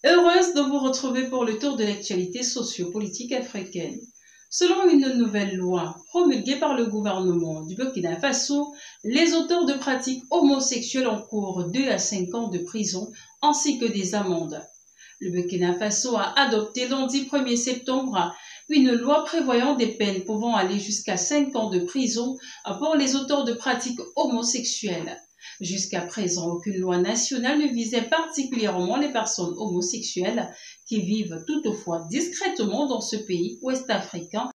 Heureuse de vous retrouver pour le tour de l'actualité sociopolitique africaine. Selon une nouvelle loi promulguée par le gouvernement du Burkina Faso, les auteurs de pratiques homosexuelles encourent 2 à 5 ans de prison ainsi que des amendes. Le Burkina Faso a adopté lundi 1er septembre une loi prévoyant des peines pouvant aller jusqu'à 5 ans de prison pour les auteurs de pratiques homosexuelles. Jusqu'à présent, aucune loi nationale ne visait particulièrement les personnes homosexuelles qui vivent toutefois discrètement dans ce pays ouest-africain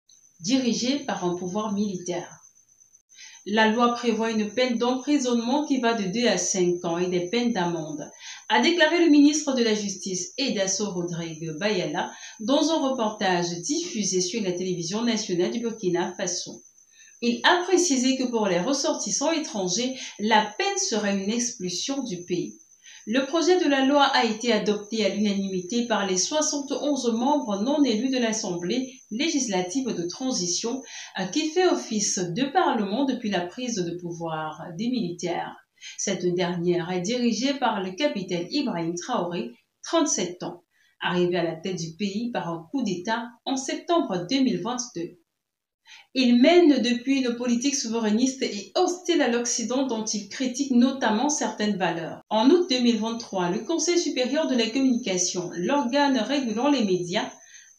dirigé par un pouvoir militaire. La loi prévoit une peine d'emprisonnement qui va de 2 à 5 ans et des peines d'amende, a déclaré le ministre de la Justice Edasso Rodrigue Bayala dans un reportage diffusé sur la télévision nationale du Burkina Faso. Il a précisé que pour les ressortissants étrangers, la peine serait une expulsion du pays. Le projet de la loi a été adopté à l'unanimité par les 71 membres non élus de l'Assemblée législative de transition qui fait office de parlement depuis la prise de pouvoir des militaires. Cette dernière est dirigée par le capitaine Ibrahim Traoré, 37 ans, arrivé à la tête du pays par un coup d'État en septembre 2022. Il mène depuis une politique souverainiste et hostile à l'Occident dont il critique notamment certaines valeurs. En août 2023, le Conseil supérieur de la communication, l'organe régulant les médias,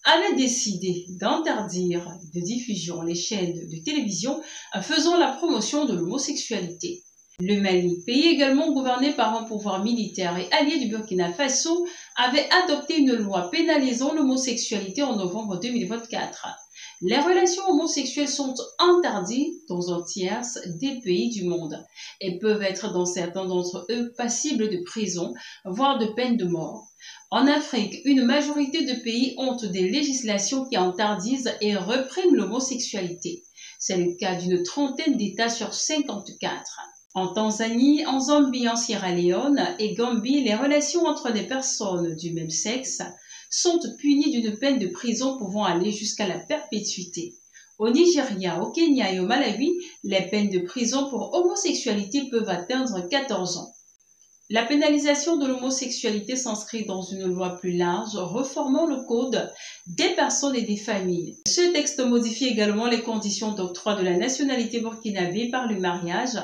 avait décidé d'interdire de diffusion les chaînes de télévision faisant la promotion de l'homosexualité. Le Mali, pays également gouverné par un pouvoir militaire et allié du Burkina Faso, avait adopté une loi pénalisant l'homosexualité en novembre 2024. Les relations homosexuelles sont interdites dans un tiers des pays du monde et peuvent être dans certains d'entre eux passibles de prison, voire de peine de mort. En Afrique, une majorité de pays ont des législations qui interdisent et répriment l'homosexualité. C'est le cas d'une trentaine d'États sur 54. En Tanzanie, en Zambie, en Sierra Leone et Gambie, les relations entre les personnes du même sexe sont punies d'une peine de prison pouvant aller jusqu'à la perpétuité. Au Nigeria, au Kenya et au Malawi, les peines de prison pour homosexualité peuvent atteindre 14 ans. La pénalisation de l'homosexualité s'inscrit dans une loi plus large, reformant le code des personnes et des familles. Ce texte modifie également les conditions d'octroi de la nationalité burkinabé par le mariage,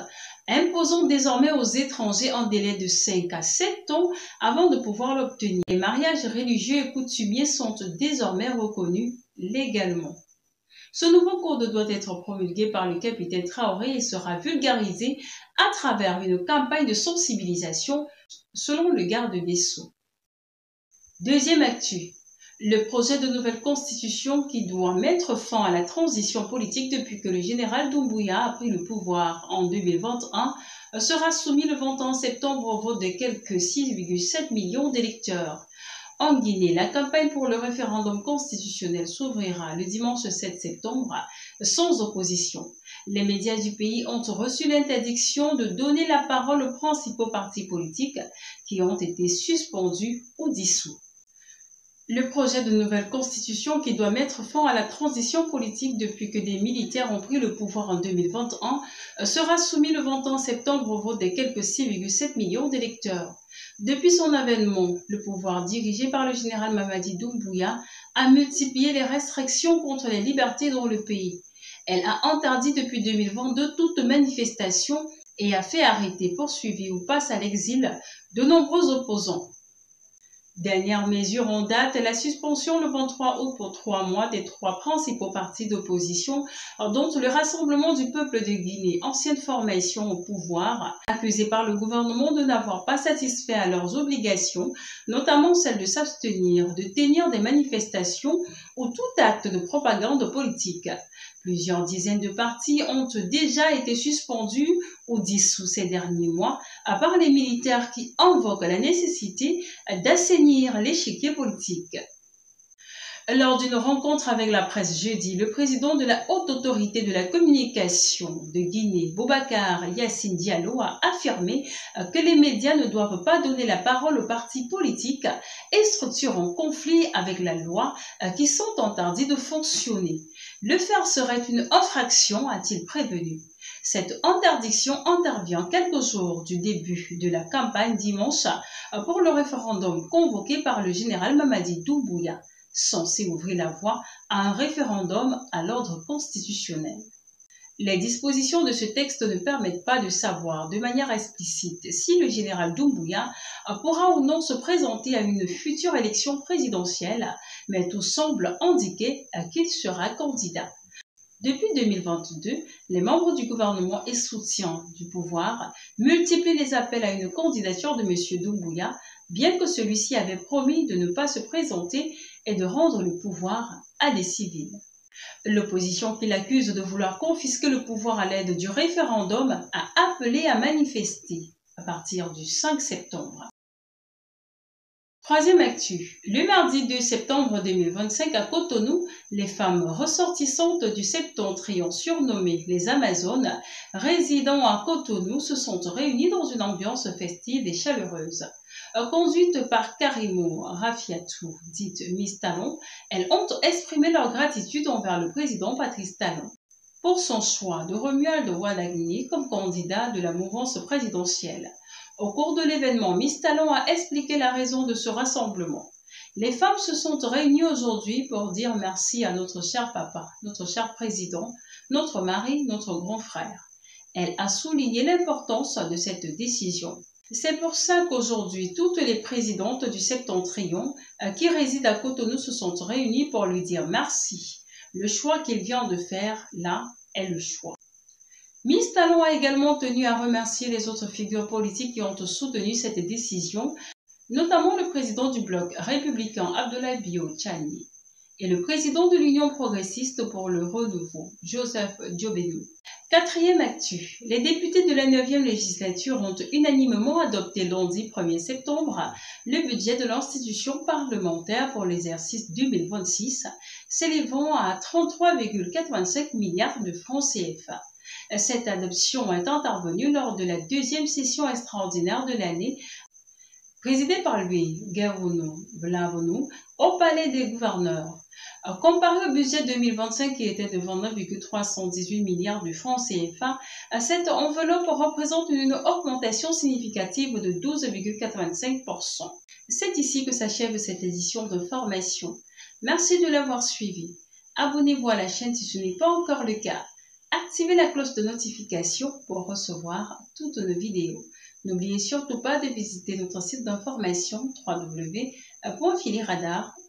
imposant désormais aux étrangers un délai de 5 à 7 ans avant de pouvoir l'obtenir. Les mariages religieux et coutumiers sont désormais reconnus légalement. Ce nouveau code doit être promulgué par le capitaine Traoré et sera vulgarisé à travers une campagne de sensibilisation selon le garde des Sceaux. Deuxième actu. Le projet de nouvelle constitution qui doit mettre fin à la transition politique depuis que le général Doumbouya a pris le pouvoir en 2021 sera soumis le 21 septembre au vote de quelques 6,7 millions d'électeurs. En Guinée, la campagne pour le référendum constitutionnel s'ouvrira le dimanche 7 septembre sans opposition. Les médias du pays ont reçu l'interdiction de donner la parole aux principaux partis politiques qui ont été suspendus ou dissous. Le projet de nouvelle constitution qui doit mettre fin à la transition politique depuis que des militaires ont pris le pouvoir en 2021 sera soumis le 21 septembre au vote des quelques 6,7 millions d'électeurs. Depuis son avènement, le pouvoir dirigé par le général Mamadi Doumbouya a multiplié les restrictions contre les libertés dans le pays. Elle a interdit depuis 2022 toute manifestation et a fait arrêter, poursuivi ou passe à l'exil de nombreux opposants. Dernière mesure en date, la suspension le 23 août pour 3 mois des 3 principaux partis d'opposition, dont le Rassemblement du peuple de Guinée, ancienne formation au pouvoir, accusé par le gouvernement de n'avoir pas satisfait à leurs obligations, notamment celle de s'abstenir de tenir des manifestations ou tout acte de propagande politique. Plusieurs dizaines de partis ont déjà été suspendus ou dissous ces derniers mois, à part les militaires qui invoquent la nécessité d'assainir l'échiquier politique. Lors d'une rencontre avec la presse jeudi, le président de la Haute Autorité de la Communication de Guinée, Boubacar Yassine Diallo, a affirmé que les médias ne doivent pas donner la parole aux partis politiques et structures en conflit avec la loi qui sont interdits de fonctionner. Le faire serait une infraction, a-t-il prévenu. Cette interdiction intervient quelques jours du début de la campagne dimanche pour le référendum convoqué par le général Mamadi Doumbouya, censé ouvrir la voie à un référendum à l'ordre constitutionnel. Les dispositions de ce texte ne permettent pas de savoir de manière explicite si le général Doumbouya pourra ou non se présenter à une future élection présidentielle, mais tout semble indiquer qu'il sera candidat. Depuis 2022, les membres du gouvernement et soutiens du pouvoir multiplient les appels à une candidature de M. Doumbouya, bien que celui-ci avait promis de ne pas se présenter et de rendre le pouvoir à des civils. L'opposition qui l'accuse de vouloir confisquer le pouvoir à l'aide du référendum a appelé à manifester à partir du 5 septembre. Troisième actu. Le mardi 2 septembre 2025 à Cotonou, les femmes ressortissantes du septentrion surnommées les Amazones, résidant à Cotonou, se sont réunies dans une ambiance festive et chaleureuse. Conduites par Karimo Rafiatou, dite Miss Talon, elles ont exprimé leur gratitude envers le président Patrice Talon pour son choix de Romuald Wadagni comme candidat de la mouvance présidentielle. Au cours de l'événement, Miss Talon a expliqué la raison de ce rassemblement. Les femmes se sont réunies aujourd'hui pour dire merci à notre cher papa, notre cher président, notre mari, notre grand frère. Elle a souligné l'importance de cette décision. C'est pour ça qu'aujourd'hui, toutes les présidentes du septentrion qui résident à Cotonou se sont réunies pour lui dire merci. Le choix qu'il vient de faire, là, est le choix. Miss Talon a également tenu à remercier les autres figures politiques qui ont soutenu cette décision, notamment le président du bloc républicain Abdoulaye Bio Tchani et le président de l'Union progressiste pour le renouveau, Joseph Diobédou. Quatrième actu. Les députés de la 9e législature ont unanimement adopté lundi 1er septembre le budget de l'institution parlementaire pour l'exercice 2026, s'élevant à 33,85 milliards de francs CFA. Cette adoption est intervenue lors de la deuxième session extraordinaire de l'année, présidée par lui, Guérounou Blavonou, au Palais des Gouverneurs. Comparé au budget 2025 qui était de 29,318 milliards de francs CFA, cette enveloppe représente une augmentation significative de 12,85%. C'est ici que s'achève cette édition de formation. Merci de l'avoir suivi. Abonnez-vous à la chaîne si ce n'est pas encore le cas. Activez la cloche de notification pour recevoir toutes nos vidéos. N'oubliez surtout pas de visiter notre site d'information www.filiradar.com.